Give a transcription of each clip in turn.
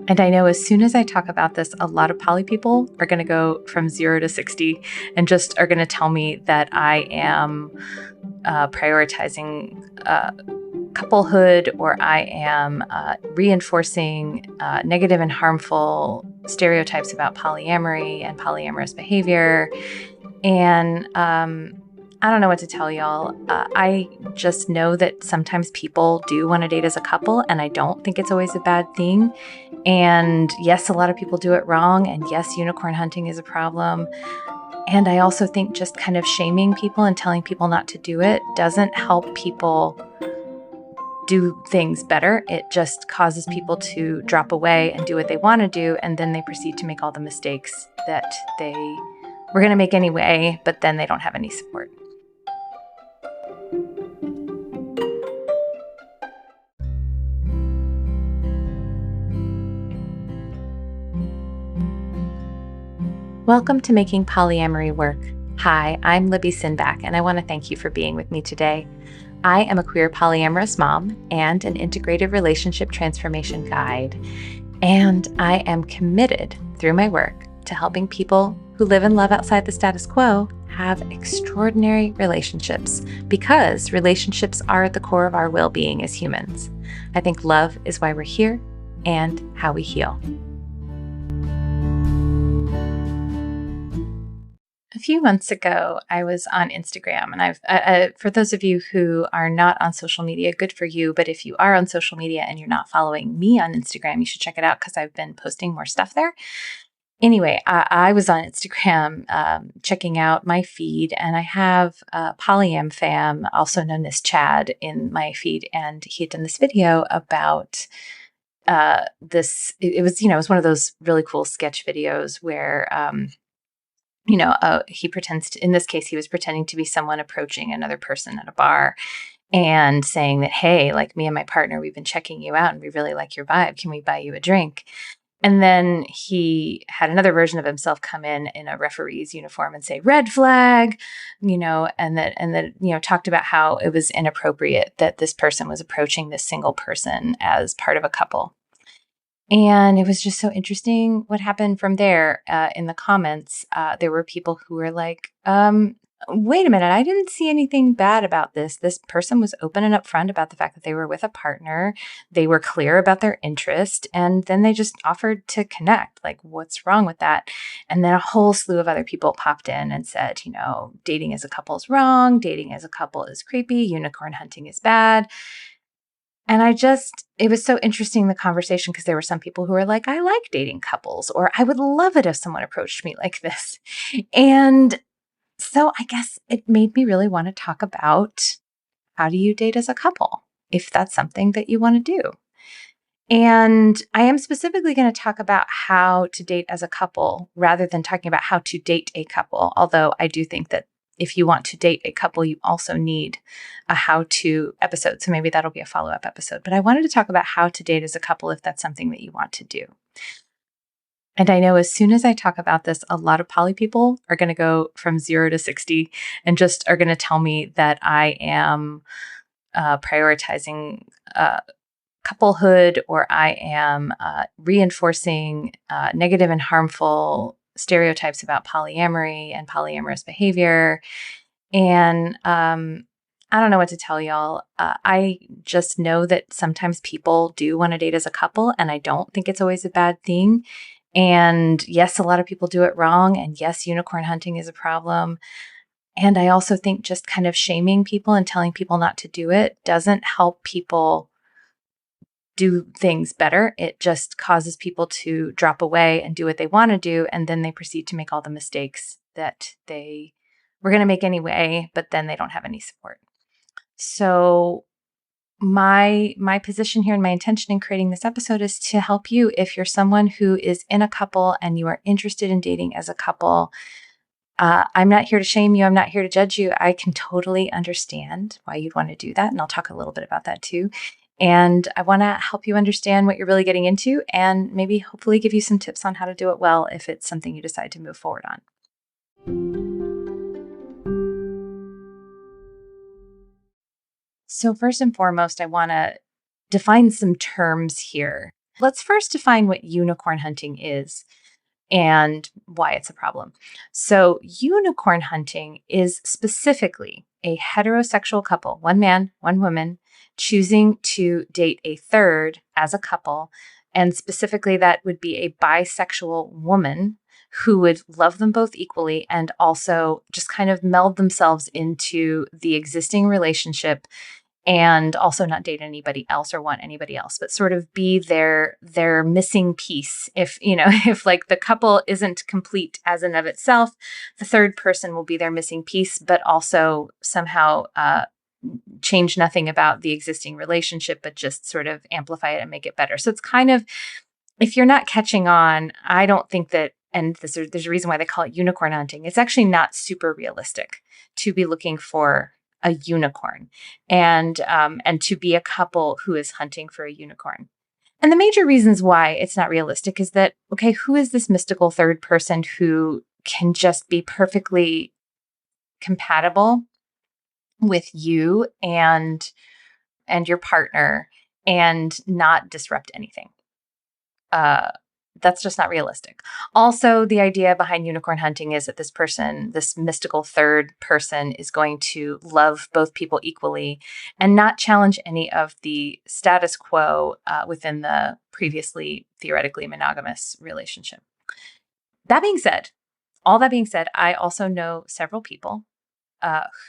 And I know as soon as I talk about this, a lot of poly people are going to go from 0 to 60 and just are going to tell me that I am prioritizing couplehood, or I am reinforcing negative and harmful stereotypes about polyamory and polyamorous behavior. And I don't know what to tell y'all. I just know that sometimes people do want to date as a couple, and I don't think it's always a bad thing. And yes, a lot of people do it wrong. And yes, unicorn hunting is a problem. And I also think just kind of shaming people and telling people not to do it doesn't help people do things better. It just causes people to drop away and do what they want to do. And then they proceed to make all the mistakes that they were going to make anyway, but then they don't have any support. Welcome to Making Polyamory Work. Hi, I'm Libby Sinback, and I want to thank you for being with me today. I am a queer polyamorous mom and an integrated relationship transformation guide, and I am committed through my work to helping people who live and love outside the status quo have extraordinary relationships, because relationships are at the core of our well-being as humans. I think love is why we're here and how we heal. A few months ago, I was on Instagram, and for those of you who are not on social media, good for you. But if you are on social media and you're not following me on Instagram, you should check it out because I've been posting more stuff there. Anyway, I was on Instagram checking out my feed, and I have Polyam Fam, also known as Chad, in my feed, and he had done this video about this. It was one of those really cool sketch videos where he pretends to, in this case, he was pretending to be someone approaching another person at a bar and saying that, hey, like, me and my partner, we've been checking you out and we really like your vibe. Can we buy you a drink? And then he had another version of himself come in a referee's uniform and say, red flag, and that, talked about how it was inappropriate that this person was approaching this single person as part of a couple. And it was just so interesting what happened from there. In the comments, there were people who were like, wait a minute, I didn't see anything bad about this. This person was open and upfront about the fact that they were with a partner. They were clear about their interest, and then they just offered to connect. Like, what's wrong with that? And then a whole slew of other people popped in and said, dating as a couple is wrong. Dating as a couple is creepy. Unicorn hunting is bad. And it was so interesting, the conversation, because there were some people who were like, I like dating couples, or I would love it if someone approached me like this. And so I guess it made me really want to talk about, how do you date as a couple, if that's something that you want to do? And I am specifically going to talk about how to date as a couple rather than talking about how to date a couple. Although I do think that if you want to date a couple, you also need a how-to episode. So maybe that'll be a follow-up episode. But I wanted to talk about how to date as a couple if that's something that you want to do. And I know as soon as I talk about this, a lot of poly people are going to go from 0 to 60 and just are going to tell me that I am prioritizing couplehood, or I am reinforcing negative and harmful stereotypes about polyamory and polyamorous behavior. And I don't know what to tell y'all. I just know that sometimes people do want to date as a couple, and I don't think it's always a bad thing. And yes, a lot of people do it wrong. And yes, unicorn hunting is a problem. And I also think just kind of shaming people and telling people not to do it doesn't help people do things better. It just causes people to drop away and do what they want to do. And then they proceed to make all the mistakes that they were going to make anyway, but then they don't have any support. So my position here and my intention in creating this episode is to help you if you're someone who is in a couple and you are interested in dating as a couple. I'm not here to shame you. I'm not here to judge you. I can totally understand why you'd want to do that. And I'll talk a little bit about that too. And I want to help you understand what you're really getting into, and maybe hopefully give you some tips on how to do it well if it's something you decide to move forward on. So first and foremost, I want to define some terms here. Let's first define what unicorn hunting is and why it's a problem. So, unicorn hunting is specifically a heterosexual couple, one man, one woman, choosing to date a third as a couple. And specifically, that would be a bisexual woman who would love them both equally and also just kind of meld themselves into the existing relationship and also not date anybody else or want anybody else, but sort of be their missing piece. If if like the couple isn't complete as in of itself, the third person will be their missing piece, but also somehow change nothing about the existing relationship, but just sort of amplify it and make it better. So it's kind of, if you're not catching on, I don't think that, and there's a reason why they call it unicorn hunting. It's actually not super realistic to be looking for a unicorn and to be a couple who is hunting for a unicorn. And the major reasons why it's not realistic is that, okay, who is this mystical third person who can just be perfectly compatible with you and your partner and not disrupt anything? Uh, that's just not realistic. Also, the idea behind unicorn hunting is that this person, this mystical third person, is going to love both people equally and not challenge any of the status quo within the previously theoretically monogamous relationship. That being said, all that being said, I also know several people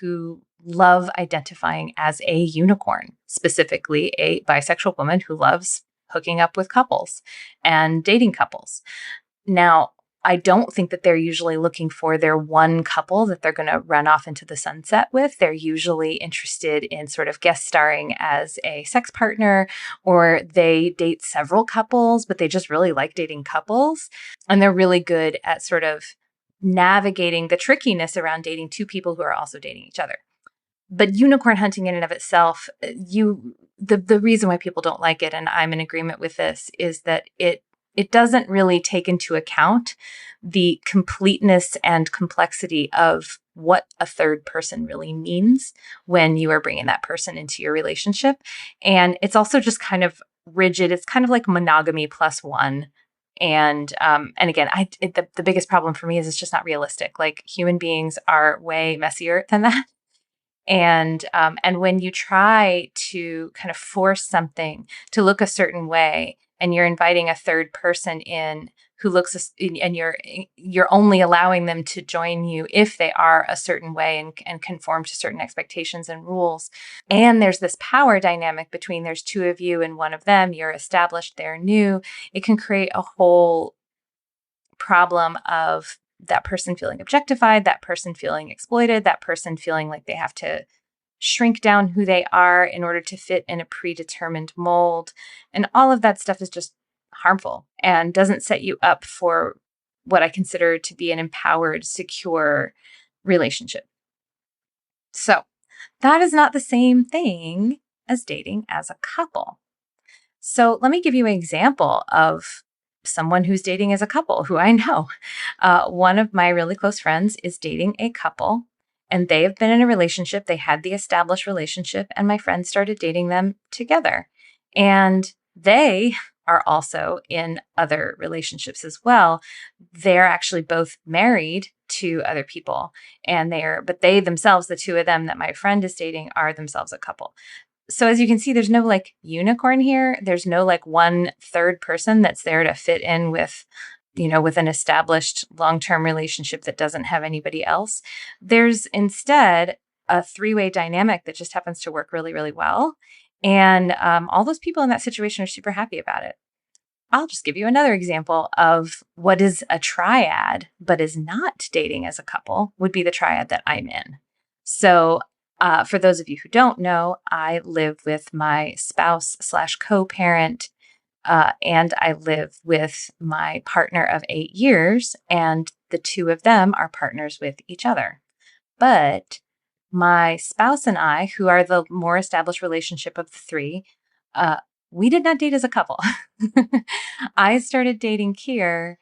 who love identifying as a unicorn, specifically a bisexual woman who loves hooking up with couples and dating couples. Now, I don't think that they're usually looking for their one couple that they're going to run off into the sunset with. They're usually interested in sort of guest starring as a sex partner, or they date several couples, but they just really like dating couples. And they're really good at sort of navigating the trickiness around dating two people who are also dating each other. But unicorn hunting in and of itself, the reason why people don't like it, and I'm in agreement with this, is that it doesn't really take into account the completeness and complexity of what a third person really means when you are bringing that person into your relationship. And it's also just kind of rigid. It's kind of like monogamy plus one. And again, the biggest problem for me is it's just not realistic. Like, human beings are way messier than that. And when you try to kind of force something to look a certain way, and you're inviting a third person in who looks, and you're only allowing them to join you if they are a certain way and conform to certain expectations and rules. And there's this power dynamic between there's two of you and one of them. You're established, they're new. It can create a whole problem of that person feeling objectified, that person feeling exploited, that person feeling like they have to shrink down who they are in order to fit in a predetermined mold. And all of that stuff is just harmful and doesn't set you up for what I consider to be an empowered, secure relationship. So that is not the same thing as dating as a couple. So let me give you an example of someone who's dating as a couple who I know. One of my really close friends is dating a couple, and they have been in a relationship. They had the established relationship, and my friend started dating them together. And they are also in other relationships as well. They're actually both married to other people, but they themselves, the two of them that my friend is dating, are themselves a couple. So as you can see, there's no like unicorn here. There's no like one third person that's there to fit in with, with an established long-term relationship that doesn't have anybody else. There's instead a three-way dynamic that just happens to work really, really well. And all those people in that situation are super happy about it. I'll just give you another example of what is a triad, but is not dating as a couple, would be the triad that I'm in. So for those of you who don't know, I live with my spouse / co-parent, and I live with my partner of 8 years, and the two of them are partners with each other. But my spouse and I, who are the more established relationship of the three, we did not date as a couple. I started dating Kier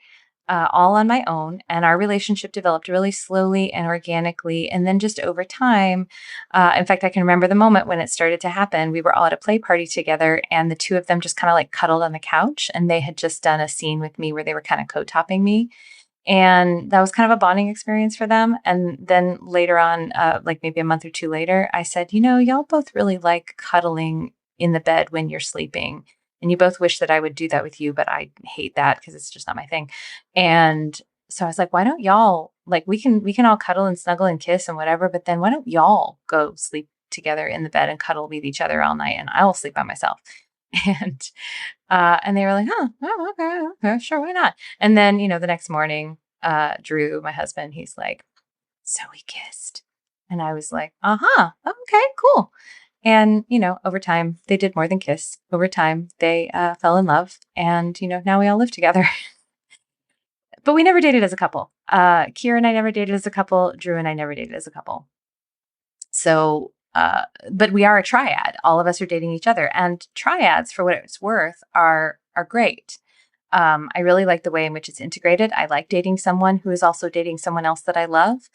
all on my own. And our relationship developed really slowly and organically. And then just over time, in fact, I can remember the moment when it started to happen. We were all at a play party together, and the two of them just kind of like cuddled on the couch. And they had just done a scene with me where they were kind of co-topping me. And that was kind of a bonding experience for them. And then later on, like maybe a month or two later, I said, y'all both really like cuddling in the bed when you're sleeping. And you both wish that I would do that with you, but I hate that because it's just not my thing. And so I was like, why don't y'all like we can all cuddle and snuggle and kiss and whatever, but then why don't y'all go sleep together in the bed and cuddle with each other all night and I'll sleep by myself. And and they were like, "Huh, oh, okay, sure, why not?" And then, the next morning, Drew, my husband, he's like, "So we kissed." And I was like, "Uh-huh. Okay, cool." And, over time, they did more than kiss. Over time, they fell in love. And, now we all live together. But we never dated as a couple. Kira and I never dated as a couple. Drew and I never dated as a couple. So, but we are a triad. All of us are dating each other, and triads, for what it's worth, are great. I really like the way in which it's integrated. I like dating someone who is also dating someone else that I love.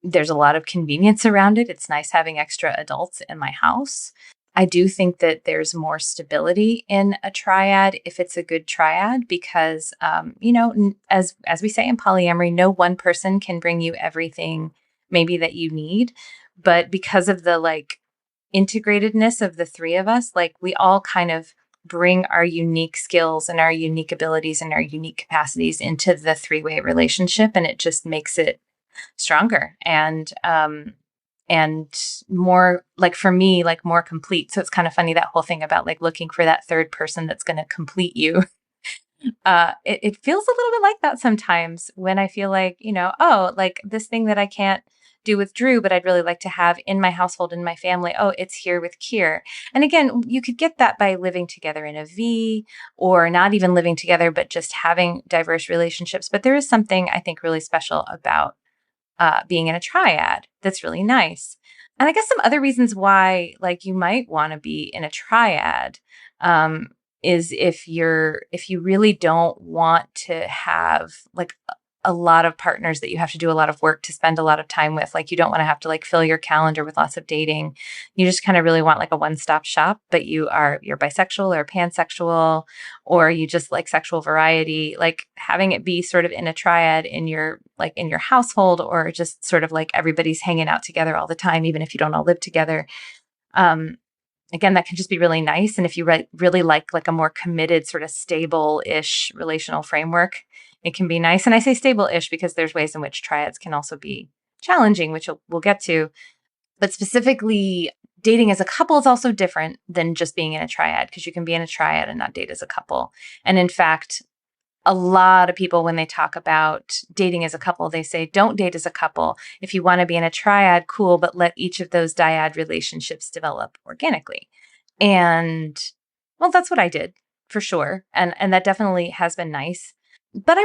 There's a lot of convenience around it. It's nice having extra adults in my house. I do think that there's more stability in a triad if it's a good triad because, as we say in polyamory, no one person can bring you everything maybe that you need. But because of the like integratedness of the three of us, like we all kind of bring our unique skills and our unique abilities and our unique capacities into the three-way relationship, and it just makes it stronger and more, like, for me, like, more complete. So it's kind of funny, that whole thing about like looking for that third person that's going to complete you. It feels a little bit like that sometimes when I feel like, oh, like this thing that I can't do with Drew, but I'd really like to have in my household, in my family. Oh, it's here with Kier. And again, you could get that by living together in a V, or not even living together, but just having diverse relationships. But there is something I think really special about being in a triad that's really nice. And I guess some other reasons why, like, you might want to be in a triad is if you really don't want to have like a lot of partners that you have to do a lot of work to spend a lot of time with. Like, you don't want to have to like fill your calendar with lots of dating. You just kind of really want like a one-stop shop, but you're bisexual or pansexual, or you just like sexual variety. Like, having it be sort of in a triad in your household, or just sort of like everybody's hanging out together all the time, even if you don't all live together. Again, that can just be really nice. And if you really like a more committed, sort of stable-ish relational framework, it can be nice. And I say stable-ish because there's ways in which triads can also be challenging, which we'll get to. But specifically, dating as a couple is also different than just being in a triad, because you can be in a triad and not date as a couple. And in fact, a lot of people, when they talk about dating as a couple, they say, don't date as a couple. If you want to be in a triad, cool, but let each of those dyad relationships develop organically. And well, that's what I did for sure. And that definitely has been nice. But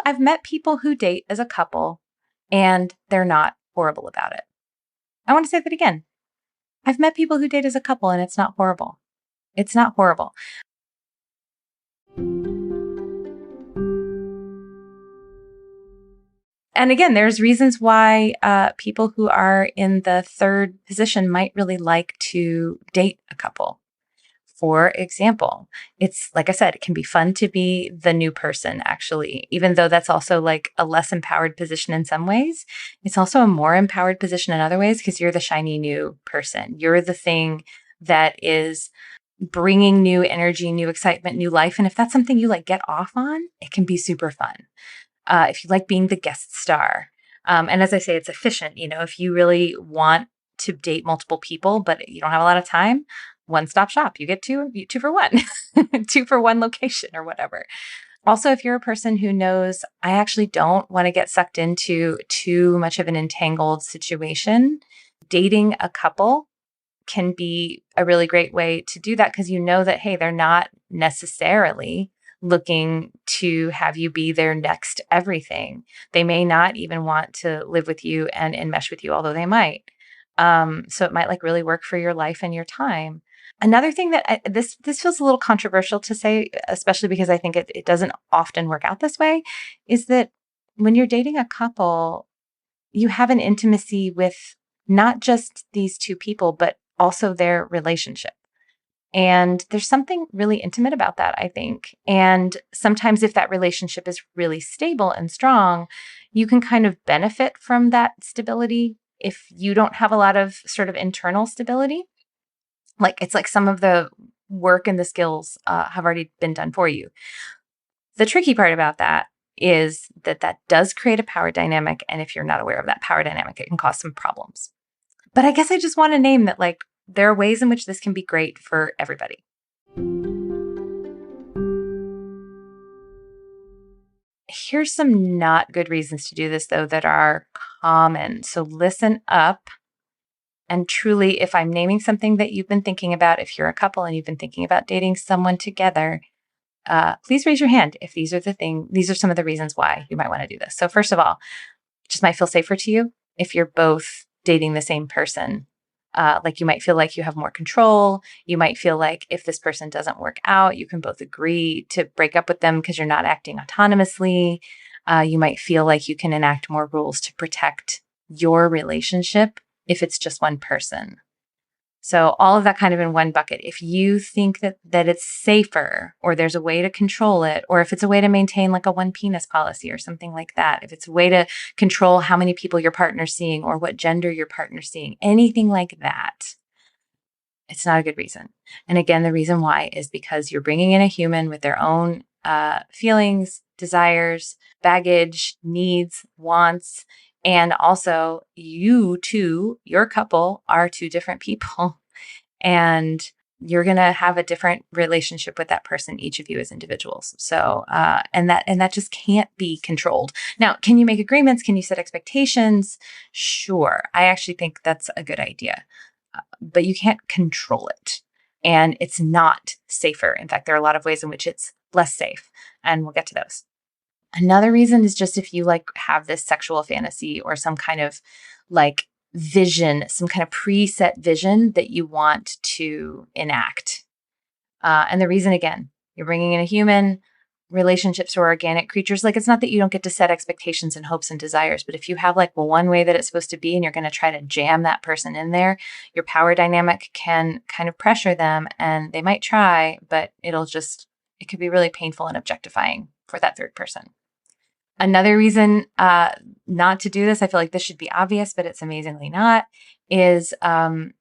I've met people who date as a couple and they're not horrible about it. I want to say that again. I've met people who date as a couple and it's not horrible. It's not horrible. And again, there's reasons why people who are in the third position might really like to date a couple. For example, it's like I said, it can be fun to be the new person, actually, even though that's also like a less empowered position in some ways. It's also a more empowered position in other ways, because you're the shiny new person. You're the thing that is bringing new energy, new excitement, new life. And if that's something you like get off on, it can be super fun. If you like being the guest star. And as I say, it's efficient. If you really want to date multiple people, but you don't have a lot of time, one-stop shop. You get two for one, two for one location or whatever. Also, if you're a person who knows, I actually don't want to get sucked into too much of an entangled situation, dating a couple can be a really great way to do that, because you know that, hey, they're not necessarily looking to have you be their next everything. They may not even want to live with you and enmesh with you, although they might. So it might like really work for your life and your time. Another thing that this feels a little controversial to say, especially because I think it doesn't often work out this way, is that when you're dating a couple, you have an intimacy with not just these two people, but also their relationship. And there's something really intimate about that, I think. And sometimes, if that relationship is really stable and strong, you can kind of benefit from that stability if you don't have a lot of sort of internal stability. Like it's like some of the work and the skills have already been done for you. The tricky part about that is that that does create a power dynamic. And if you're not aware of that power dynamic, it can cause some problems. But I guess I just want to name that, like, there are ways in which this can be great for everybody. Here's some not good reasons to do this, though, that are common. So listen up. And truly, if I'm naming something that you've been thinking about, if you're a couple and you've been thinking about dating someone together, please raise your hand if these are some of the reasons why you might want to do this. So first of all, it just might feel safer to you if you're both dating the same person. Like you might feel like you have more control. You might feel like if this person doesn't work out, you can both agree to break up with them because you're not acting autonomously. You might feel like you can enact more rules to protect your relationship if it's just one person. So all of that kind of in one bucket. If you think that it's safer, or there's a way to control it, or if it's a way to maintain like a one penis policy or something like that, if it's a way to control how many people your partner's seeing or what gender your partner's seeing, anything like that, it's not a good reason. And again, the reason why is because you're bringing in a human with their own feelings, desires, baggage, needs, wants. And also, you two, your couple, are two different people. And you're going to have a different relationship with that person, each of you as individuals. So, and that just can't be controlled. Now, can you make agreements? Can you set expectations? Sure. I actually think that's a good idea, but you can't control it. And it's not safer. In fact, there are a lot of ways in which it's less safe. And we'll get to those. Another reason is just if you like have this sexual fantasy or some kind of like vision, some kind of preset vision that you want to enact. And the reason, again, you're bringing in a human, relationships are organic creatures. Like, it's not that you don't get to set expectations and hopes and desires, but if you have like, well, one way that it's supposed to be and you're going to try to jam that person in there, your power dynamic can kind of pressure them, and they might try, but it could be really painful and objectifying for that third person. Another reason not to do this, I feel like this should be obvious, but it's amazingly not, is don't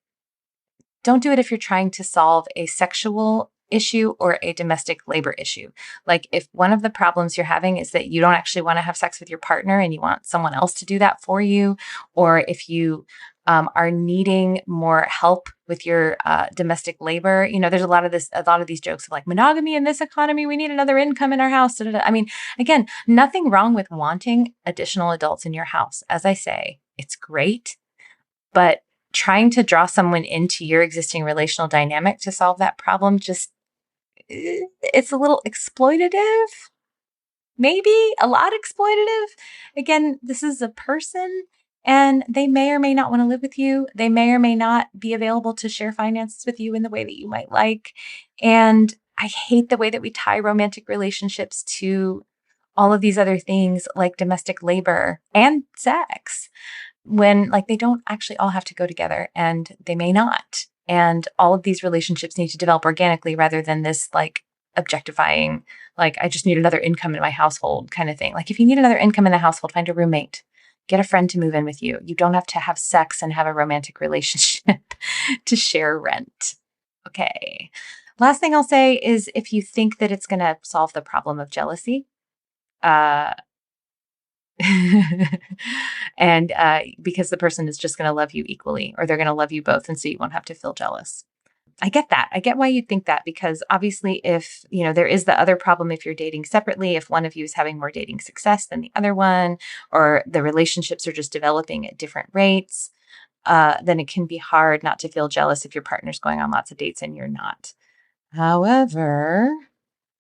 do it if you're trying to solve a sexual issue or a domestic labor issue. Like if one of the problems you're having is that you don't actually want to have sex with your partner and you want someone else to do that for you, or if you are needing more help with your domestic labor. There's a lot of these jokes of like monogamy in this economy. We need another income in our house. Da, da, da. I mean, again, nothing wrong with wanting additional adults in your house. As I say, it's great, but trying to draw someone into your existing relational dynamic to solve that problem, it's a little exploitative. Maybe a lot exploitative. Again, this is a person and they may or may not want to live with you. They may or may not be available to share finances with you in the way that you might like. And I hate the way that we tie romantic relationships to all of these other things like domestic labor and sex, when like they don't actually all have to go together, and they may not. And all of these relationships need to develop organically rather than this like objectifying, like I just need another income in my household kind of thing. Like if you need another income in the household, find a roommate, get a friend to move in with you. You don't have to have sex and have a romantic relationship to share rent. Okay. Last thing I'll say is if you think that it's going to solve the problem of jealousy, and because the person is just going to love you equally, or they're going to love you both, and so you won't have to feel jealous. I get that. I get why you'd think that, because obviously if, there is the other problem if you're dating separately, if one of you is having more dating success than the other one, or the relationships are just developing at different rates, then it can be hard not to feel jealous if your partner's going on lots of dates and you're not. However,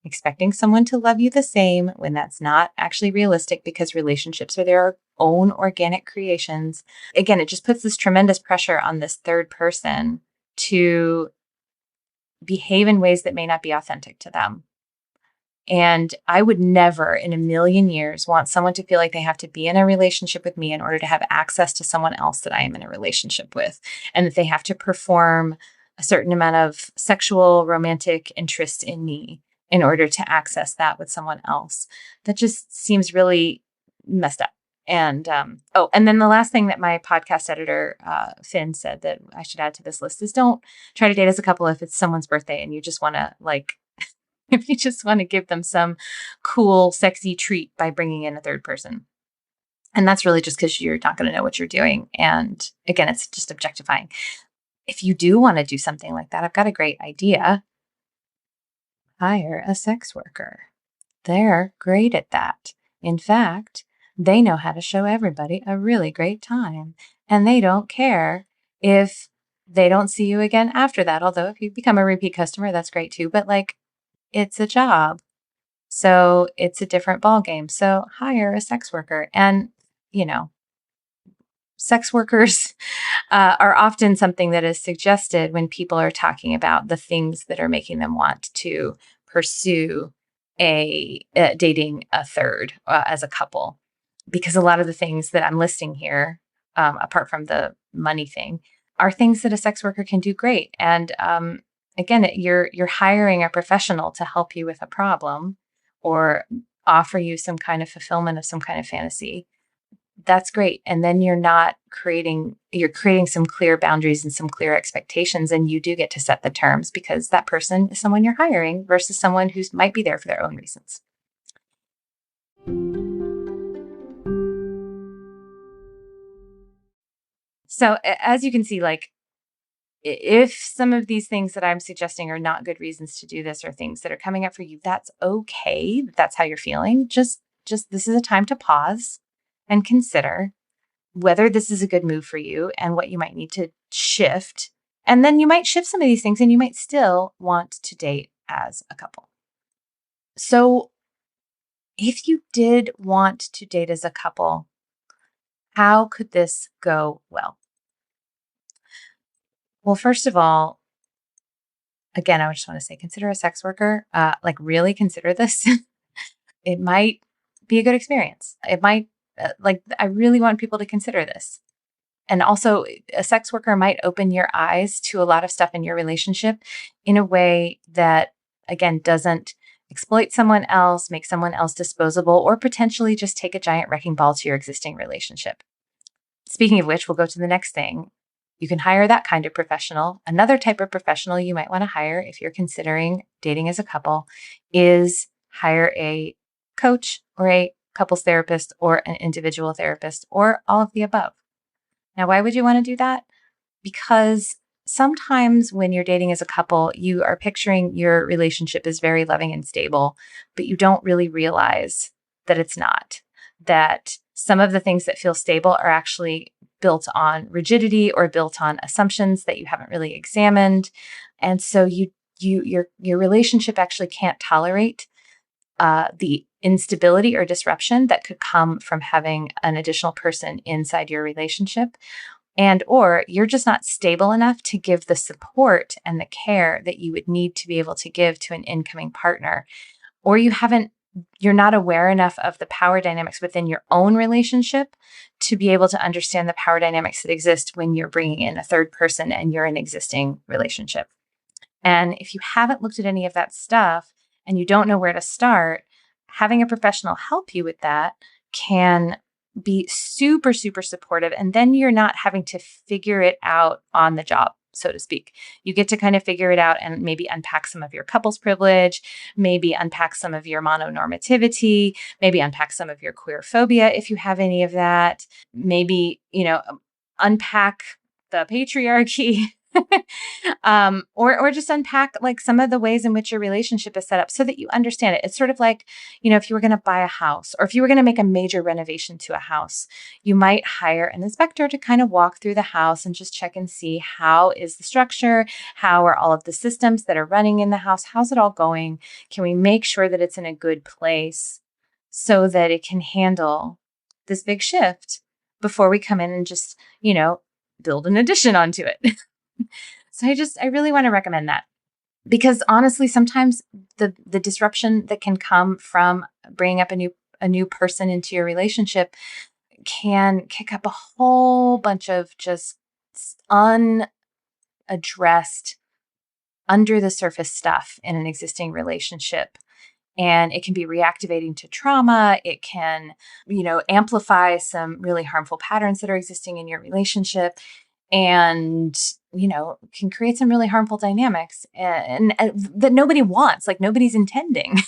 expecting someone to love you the same when that's not actually realistic, because relationships are their own organic creations. Again, it just puts this tremendous pressure on this third person to behave in ways that may not be authentic to them. And I would never in a million years want someone to feel like they have to be in a relationship with me in order to have access to someone else that I am in a relationship with, and that they have to perform a certain amount of sexual romantic interest in me in order to access that with someone else. That just seems really messed up. And and then the last thing that my podcast editor, Finn, said that I should add to this list is don't try to date as a couple if it's someone's birthday and you just want to if you just want to give them some cool, sexy treat by bringing in a third person. And that's really just because you're not going to know what you're doing. And again, it's just objectifying. If you do want to do something like that, I've got a great idea. Hire a sex worker. They're great at that. In fact, they know how to show everybody a really great time. And they don't care if they don't see you again after that. Although if you become a repeat customer, that's great too. But it's a job. So it's a different ballgame. So hire a sex worker. And, sex workers are often something that is suggested when people are talking about the things that are making them want to pursue dating a third as a couple. Because a lot of the things that I'm listing here, apart from the money thing, are things that a sex worker can do great. And again, you're hiring a professional to help you with a problem or offer you some kind of fulfillment of some kind of fantasy. That's great. And then you're creating some clear boundaries and some clear expectations. And you do get to set the terms because that person is someone you're hiring versus someone who might be there for their own reasons. So as you can see, if some of these things that I'm suggesting are not good reasons to do this or things that are coming up for you, that's okay. That's how you're feeling. Just this is a time to pause and consider whether this is a good move for you and what you might need to shift. And then you might shift some of these things and you might still want to date as a couple. So if you did want to date as a couple, how could this go well? Well, first of all, again, I just want to say, consider a sex worker. Really consider this. It might be a good experience. It might, I really want people to consider this. And also, a sex worker might open your eyes to a lot of stuff in your relationship in a way that, again, doesn't exploit someone else, make someone else disposable, or potentially just take a giant wrecking ball to your existing relationship. Speaking of which, we'll go to the next thing. You can hire that kind of professional. Another type of professional you might want to hire if you're considering dating as a couple is hire a coach or a couples therapist or an individual therapist or all of the above. Now, why would you want to do that? Because sometimes when you're dating as a couple, you are picturing your relationship as very loving and stable, but you don't really realize that it's not. That some of the things that feel stable are actually built on rigidity or built on assumptions that you haven't really examined. And so your relationship actually can't tolerate the instability or disruption that could come from having an additional person inside your relationship. And or you're just not stable enough to give the support and the care that you would need to be able to give to an incoming partner. Or you're not aware enough of the power dynamics within your own relationship to be able to understand the power dynamics that exist when you're bringing in a third person and you're in an existing relationship. And if you haven't looked at any of that stuff and you don't know where to start, having a professional help you with that can be super, super supportive. And then you're not having to figure it out on the job, so to speak. You get to kind of figure it out and maybe unpack some of your couples privilege, maybe unpack some of your mononormativity, maybe unpack some of your queer phobia if you have any of that, maybe, unpack the patriarchy. Or just unpack some of the ways in which your relationship is set up so that you understand it. It's sort of like, if you were going to buy a house or if you were going to make a major renovation to a house, you might hire an inspector to kind of walk through the house and just check and see how is the structure, how are all of the systems that are running in the house, how's it all going? Can we make sure that it's in a good place so that it can handle this big shift before we come in and just, build an addition onto it? So I really want to recommend that. Because honestly, sometimes the disruption that can come from bringing up a new person into your relationship can kick up a whole bunch of just unaddressed, under the surface stuff in an existing relationship. And it can be reactivating to trauma. It can, amplify some really harmful patterns that are existing in your relationship, and, can create some really harmful dynamics and that nobody wants, like nobody's intending.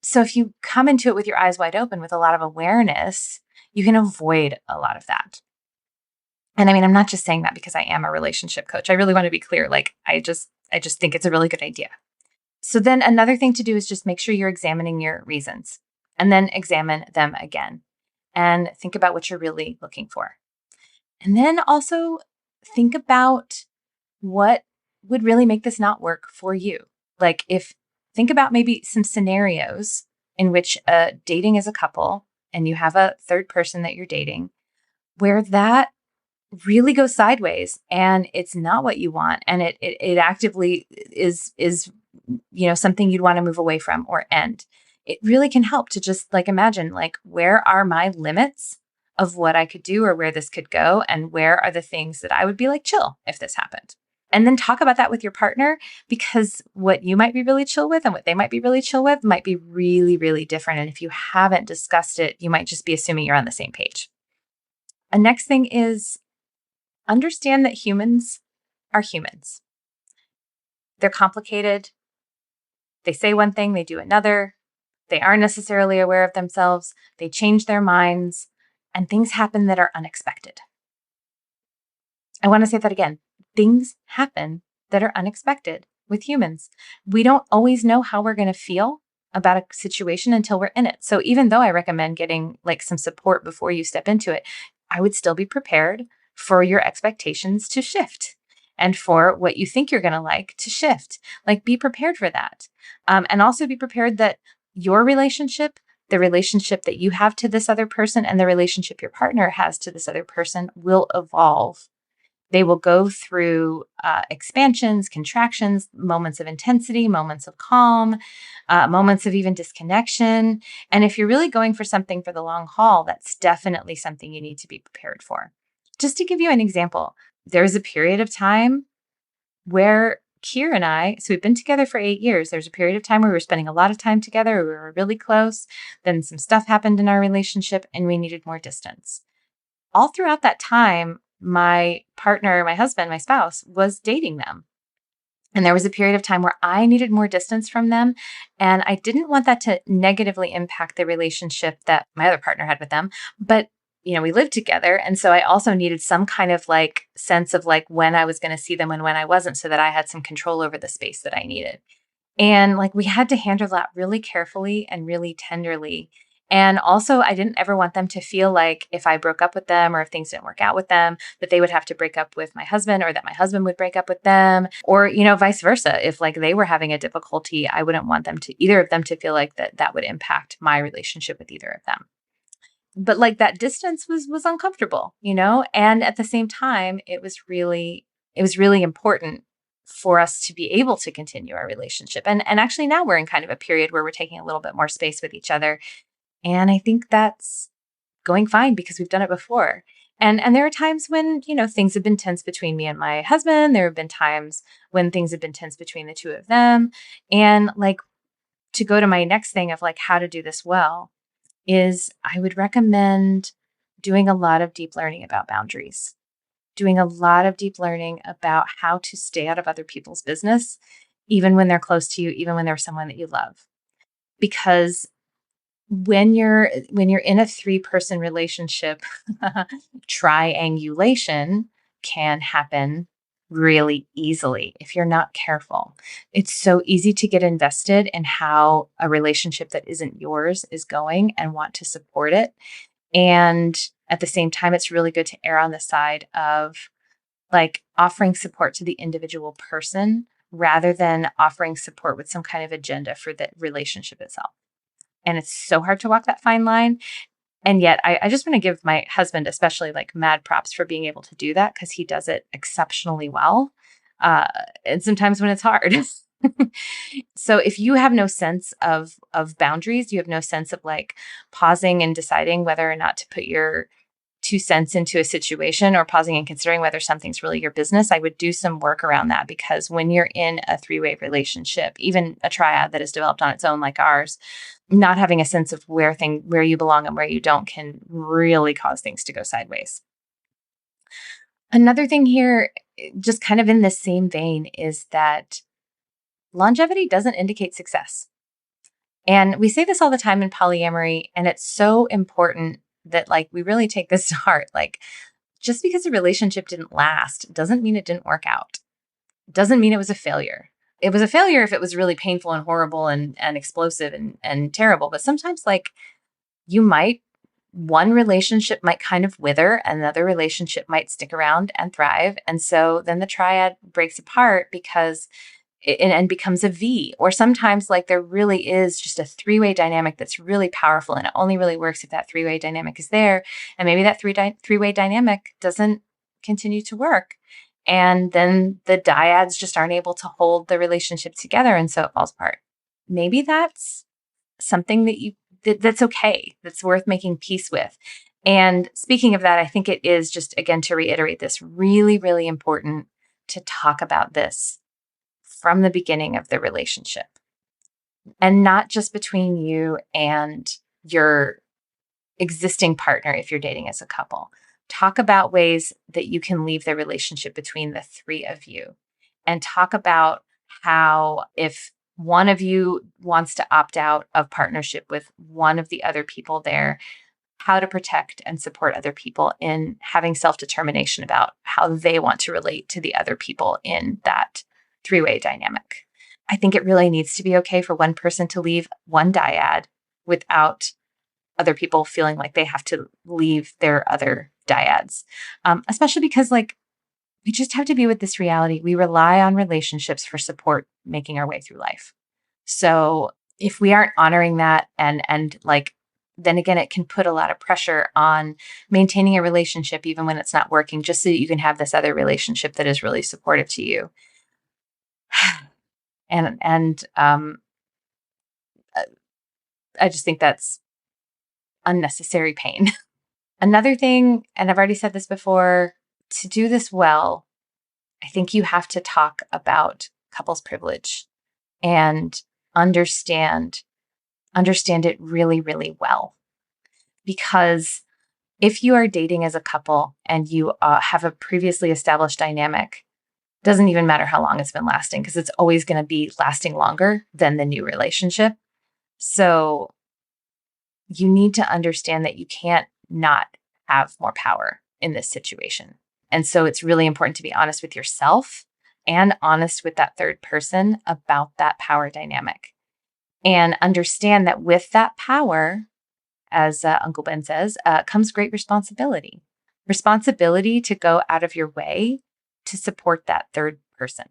So if you come into it with your eyes wide open with a lot of awareness, you can avoid a lot of that. And I mean, I'm not just saying that because I am a relationship coach. I really want to be clear. Like, I just think it's a really good idea. So then another thing to do is just make sure you're examining your reasons, and then examine them again and think about what you're really looking for. And then also think about what would really make this not work for you. Like, think about maybe some scenarios in which dating as a couple and you have a third person that you're dating, where that really goes sideways and it's not what you want, and it actively is something you'd want to move away from or end. It really can help to just like imagine, like, where are my limits of what I could do or where this could go, and where are the things that I would be like chill if this happened. And then talk about that with your partner, because what you might be really chill with and what they might be really chill with might be really, really different. And if you haven't discussed it, you might just be assuming you're on the same page. A next thing is understand that humans are humans. They're complicated. They say one thing, they do another. They aren't necessarily aware of themselves. They change their minds, and things happen that are unexpected. I want to say that again. Things happen that are unexpected with humans. We don't always know how we're going to feel about a situation until we're in it. So even though I recommend getting like some support before you step into it, I would still be prepared for your expectations to shift and for what you think you're going to like to shift. Like, be prepared for that. And also be prepared that your relationship, the relationship that you have to this other person, and the relationship your partner has to this other person will evolve. They will go through expansions, contractions, moments of intensity, moments of calm, moments of even disconnection. And if you're really going for something for the long haul, that's definitely something you need to be prepared for. Just to give you an example, there's a period of time where Kier and I, so we've been together for 8 years. There's a period of time where we were spending a lot of time together. We were really close. Then some stuff happened in our relationship and we needed more distance. All throughout that time, my partner, my husband, my spouse was dating them. And there was a period of time where I needed more distance from them. And I didn't want that to negatively impact the relationship that my other partner had with them. But, we lived together. And so I also needed some kind of like sense of like when I was going to see them and when I wasn't, so that I had some control over the space that I needed. And like, we had to handle that really carefully and really tenderly. And also, I didn't ever want them to feel like if I broke up with them or if things didn't work out with them, that they would have to break up with my husband, or that my husband would break up with them, or, vice versa. If like they were having a difficulty, I wouldn't want either of them to feel like that would impact my relationship with either of them. But like, that distance was uncomfortable, and at the same time, it was really important for us to be able to continue our relationship. And actually now we're in kind of a period where we're taking a little bit more space with each other. And I think that's going fine because we've done it before. And there are times when, things have been tense between me and my husband. There have been times when things have been tense between the two of them. And like, to go to my next thing of like how to do this well, is I would recommend doing a lot of deep learning about boundaries, doing a lot of deep learning about how to stay out of other people's business, even when they're close to you, even when they're someone that you love. Because when you're in a 3-person relationship, triangulation can happen really easily if you're not careful. It's so easy to get invested in how a relationship that isn't yours is going and want to support it. And at the same time, it's really good to err on the side of like offering support to the individual person rather than offering support with some kind of agenda for the relationship itself. And it's so hard to walk that fine line. And yet I just want to give my husband, especially, like, mad props for being able to do that, because he does it exceptionally well. And sometimes when it's hard, So if you have no sense of boundaries, you have no sense of like pausing and deciding whether or not to put your 2 cents into a situation, or pausing and considering whether something's really your business, I would do some work around that, because when you're in a three-way relationship, even a triad that is developed on its own like ours, not having a sense of where you belong and where you don't can really cause things to go sideways. Another thing here, just kind of in the same vein, is that longevity doesn't indicate success. And we say this all the time in polyamory, and it's so important that like we really take this to heart. Like, just because a relationship didn't last doesn't mean it didn't work out. Doesn't mean it was a failure. It was a failure if it was really painful and horrible and explosive and terrible. But sometimes like you might one relationship might kind of wither, another relationship might stick around and thrive. And so then the triad breaks apart because and becomes a V. Or sometimes like there really is just a three-way dynamic that's really powerful, and it only really works if that three-way dynamic is there. And maybe that three-way dynamic doesn't continue to work. And then the dyads just aren't able to hold the relationship together, and so it falls apart. Maybe that's something that's okay, that's worth making peace with. And speaking of that, I think it is, just again to reiterate this, really, really important to talk about this from the beginning of the relationship, and not just between you and your existing partner if you're dating as a couple. Talk about ways that you can leave the relationship between the three of you, and talk about how, if one of you wants to opt out of partnership with one of the other people there, how to protect and support other people in having self-determination about how they want to relate to the other people in that three-way dynamic. I think it really needs to be okay for one person to leave one dyad without other people feeling like they have to leave their other dyads. Especially because like we just have to be with this reality. We rely on relationships for support making our way through life. So if we aren't honoring that, and like, then again, it can put a lot of pressure on maintaining a relationship even when it's not working, just so that you can have this other relationship that is really supportive to you. And I just think that's unnecessary pain. Another thing, and I've already said this before, to do this well, I think you have to talk about couples privilege and understand it really, really well. Because if you are dating as a couple and you have a previously established dynamic, doesn't even matter how long it's been lasting, because it's always going to be lasting longer than the new relationship. So you need to understand that you can't not have more power in this situation. And so it's really important to be honest with yourself and honest with that third person about that power dynamic, and understand that with that power, as Uncle Ben says, comes great responsibility. Responsibility to go out of your way to support that third person.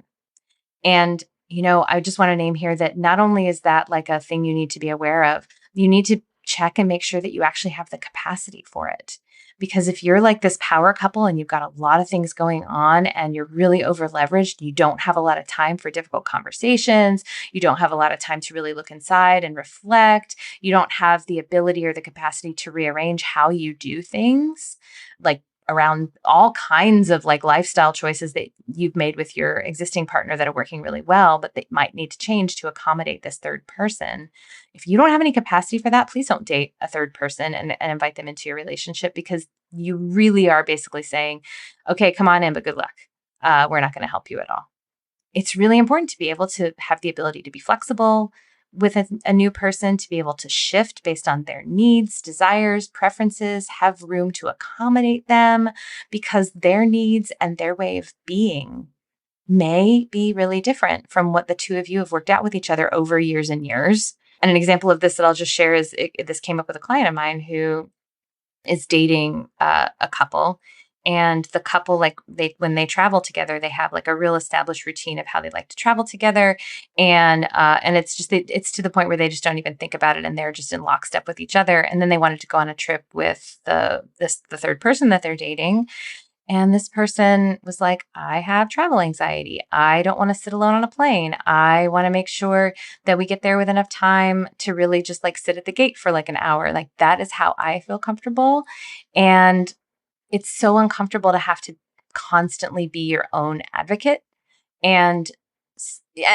And, I just want to name here that not only is that like a thing you need to be aware of, you need to check and make sure that you actually have the capacity for it. Because if you're like this power couple and you've got a lot of things going on and you're really over leveraged, you don't have a lot of time for difficult conversations, you don't have a lot of time to really look inside and reflect, you don't have the ability or the capacity to rearrange how you do things, like around all kinds of like lifestyle choices that you've made with your existing partner that are working really well, but they might need to change to accommodate this third person. If you don't have any capacity for that, please don't date a third person and invite them into your relationship, because you really are basically saying, okay, come on in, but good luck. We're not going to help you at all. It's really important to be able to have the ability to be flexible with a new person, to be able to shift based on their needs, desires, preferences, have room to accommodate them, because their needs and their way of being may be really different from what the two of you have worked out with each other over years and years. And an example of this that I'll just share is this came up with a client of mine who is dating a couple. And the couple, like when they travel together, they have like a real established routine of how they like to travel together. And it's to the point where they just don't even think about it, and they're just in lockstep with each other. And then they wanted to go on a trip with the third person that they're dating. And this person was like, I have travel anxiety. I don't want to sit alone on a plane. I want to make sure that we get there with enough time to really just like sit at the gate for like an hour. Like that is how I feel comfortable. And it's so uncomfortable to have to constantly be your own advocate. And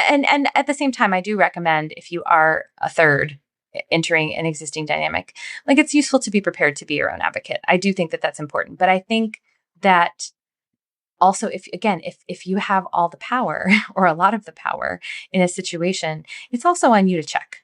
and at the same time, I do recommend if you are a third entering an existing dynamic, like it's useful to be prepared to be your own advocate. I do think that that's important. But I think that also if you have all the power or a lot of the power in a situation, it's also on you to check,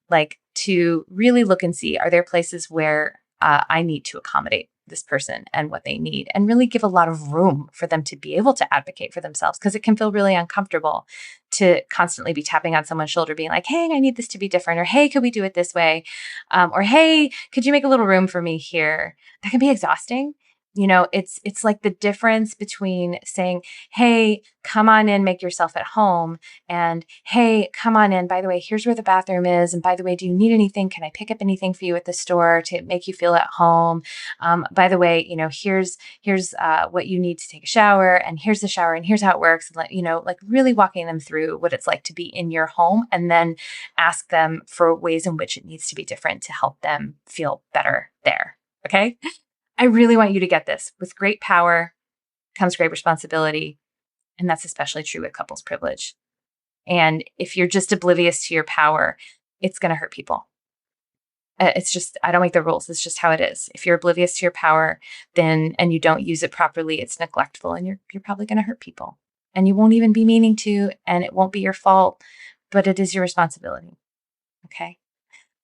like to really look and see, are there places where I need to accommodate this person and what they need, and really give a lot of room for them to be able to advocate for themselves, because it can feel really uncomfortable to constantly be tapping on someone's shoulder being like, hey, I need this to be different, or hey, could we do it this way, or hey, could you make a little room for me here? That can be exhausting. It's like the difference between saying, hey, come on in, make yourself at home, and hey, come on in, by the way, here's where the bathroom is, and by the way, do you need anything? Can I pick up anything for you at the store to make you feel at home? By the way, here's what you need to take a shower, and here's the shower, and here's how it works. And like really walking them through what it's like to be in your home, and then ask them for ways in which it needs to be different to help them feel better there. Okay. I really want you to get this. With great power comes great responsibility. And that's especially true with couples privilege. And if you're just oblivious to your power, it's going to hurt people. It's just, I don't make the rules. It's just how it is. If you're oblivious to your power, then, and you don't use it properly, it's neglectful, and you're probably going to hurt people, and you won't even be meaning to, and it won't be your fault, but it is your responsibility. Okay.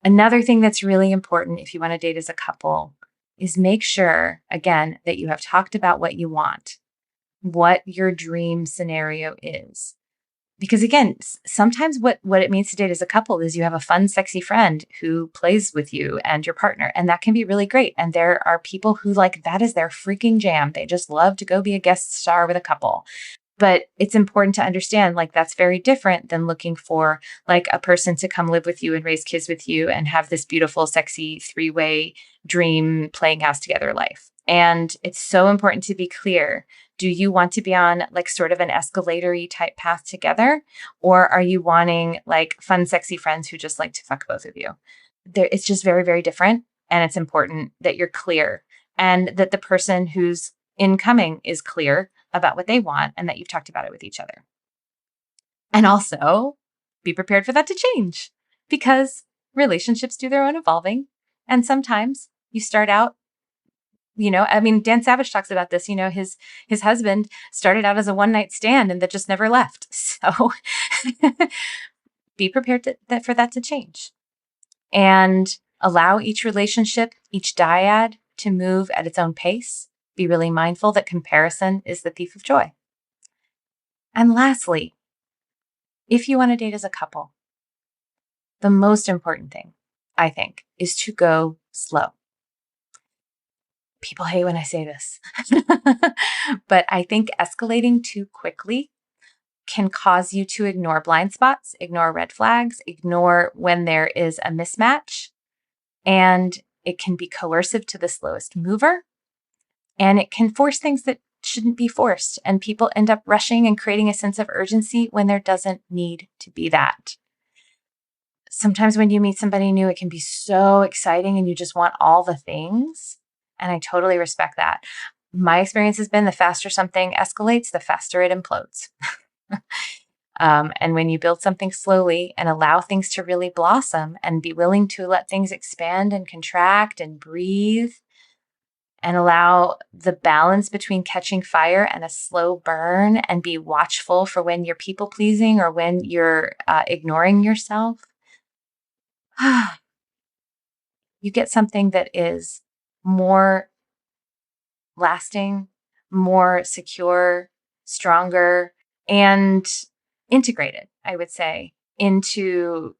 Another thing that's really important if you want to date as a couple is make sure, again, that you have talked about what you want, what your dream scenario is. Because again, sometimes what it means to date as a couple is you have a fun, sexy friend who plays with you and your partner, and that can be really great. And there are people who like that is their freaking jam. They just love to go be a guest star with a couple. But it's important to understand, like, that's very different than looking for like a person to come live with you and raise kids with you and have this beautiful, sexy three-way dream playing house together life. And it's so important to be clear. Do you want to be on like sort of an escalatory type path together? Or are you wanting like fun, sexy friends who just like to fuck both of you? It's just very, very different. And it's important that you're clear, and that the person who's incoming is clear about what they want, and that you've talked about it with each other. And also be prepared for that to change, because relationships do their own evolving. And sometimes you start out, Dan Savage talks about this, his husband started out as a one night stand and that just never left. So be prepared for that to change, and allow each relationship, each dyad to move at its own pace. Be really mindful that comparison is the thief of joy. And lastly, if you want to date as a couple, the most important thing, I think, is to go slow. People hate when I say this, but I think escalating too quickly can cause you to ignore blind spots, ignore red flags, ignore when there is a mismatch, and it can be coercive to the slowest mover. And it can force things that shouldn't be forced. And people end up rushing and creating a sense of urgency when there doesn't need to be that. Sometimes when you meet somebody new, it can be so exciting and you just want all the things. And I totally respect that. My experience has been the faster something escalates, the faster it implodes. And when you build something slowly and allow things to really blossom and be willing to let things expand and contract and breathe, and allow the balance between catching fire and a slow burn, and be watchful for when you're people pleasing or when you're ignoring yourself, you get something that is more lasting, more secure, stronger, and integrated, I would say, into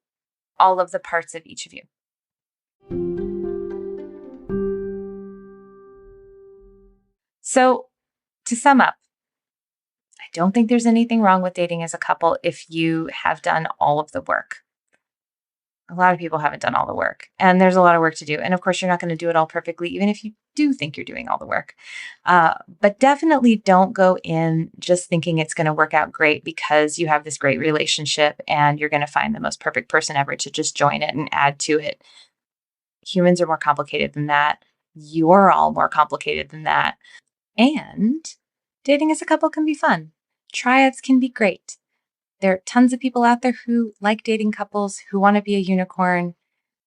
all of the parts of each of you. So, to sum up, I don't think there's anything wrong with dating as a couple if you have done all of the work. A lot of people haven't done all the work, and there's a lot of work to do. And of course, you're not going to do it all perfectly, even if you do think you're doing all the work. But definitely don't go in just thinking it's going to work out great because you have this great relationship and you're going to find the most perfect person ever to just join it and add to it. Humans are more complicated than that. You're all more complicated than that. And dating as a couple can be fun. Triads can be great. There are tons of people out there who like dating couples, who want to be a unicorn.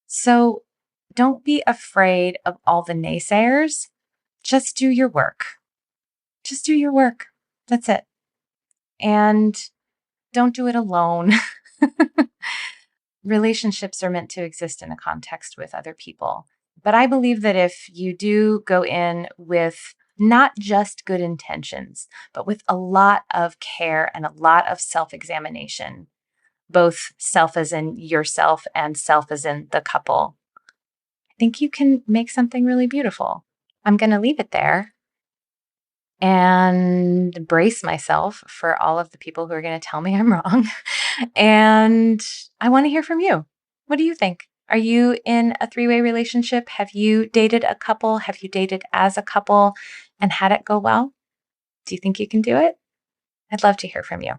So don't be afraid of all the naysayers. Just do your work. Just do your work. That's it. And don't do it alone. Relationships are meant to exist in a context with other people. But I believe that if you do go in with not just good intentions, but with a lot of care and a lot of self-examination, both self as in yourself and self as in the couple, I think you can make something really beautiful. I'm going to leave it there and brace myself for all of the people who are going to tell me I'm wrong. And I want to hear from you. What do you think? Are you in a three-way relationship? Have you dated a couple? Have you dated as a couple and had it go well? Do you think you can do it? I'd love to hear from you.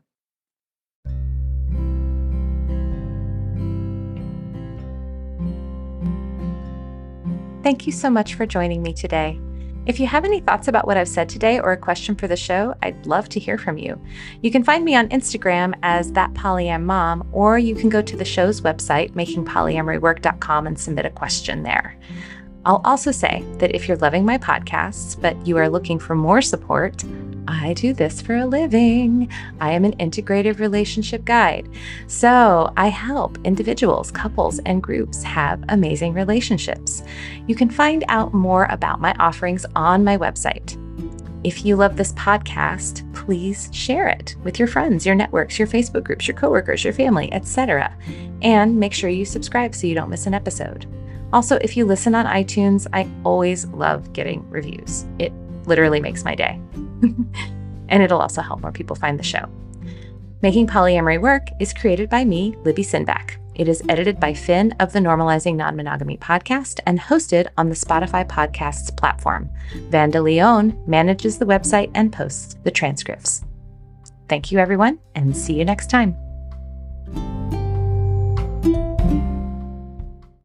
Thank you so much for joining me today. If you have any thoughts about what I've said today or a question for the show, I'd love to hear from you. You can find me on Instagram as thatpolyam.mom, or you can go to the show's website, makingpolyamorywork.com, and submit a question there. I'll also say that if you're loving my podcasts, but you are looking for more support, I do this for a living. I am an integrative relationship guide. So I help individuals, couples, and groups have amazing relationships. You can find out more about my offerings on my website. If you love this podcast, please share it with your friends, your networks, your Facebook groups, your coworkers, your family, etc. And make sure you subscribe so you don't miss an episode. Also, if you listen on iTunes, I always love getting reviews. It literally makes my day. And it'll also help more people find the show. Making Polyamory Work is created by me, Libby Sinback. It is edited by Finn of the Normalizing Non-Monogamy podcast and hosted on the Spotify podcasts platform. Vanda Leone manages the website and posts the transcripts. Thank you, everyone, and see you next time.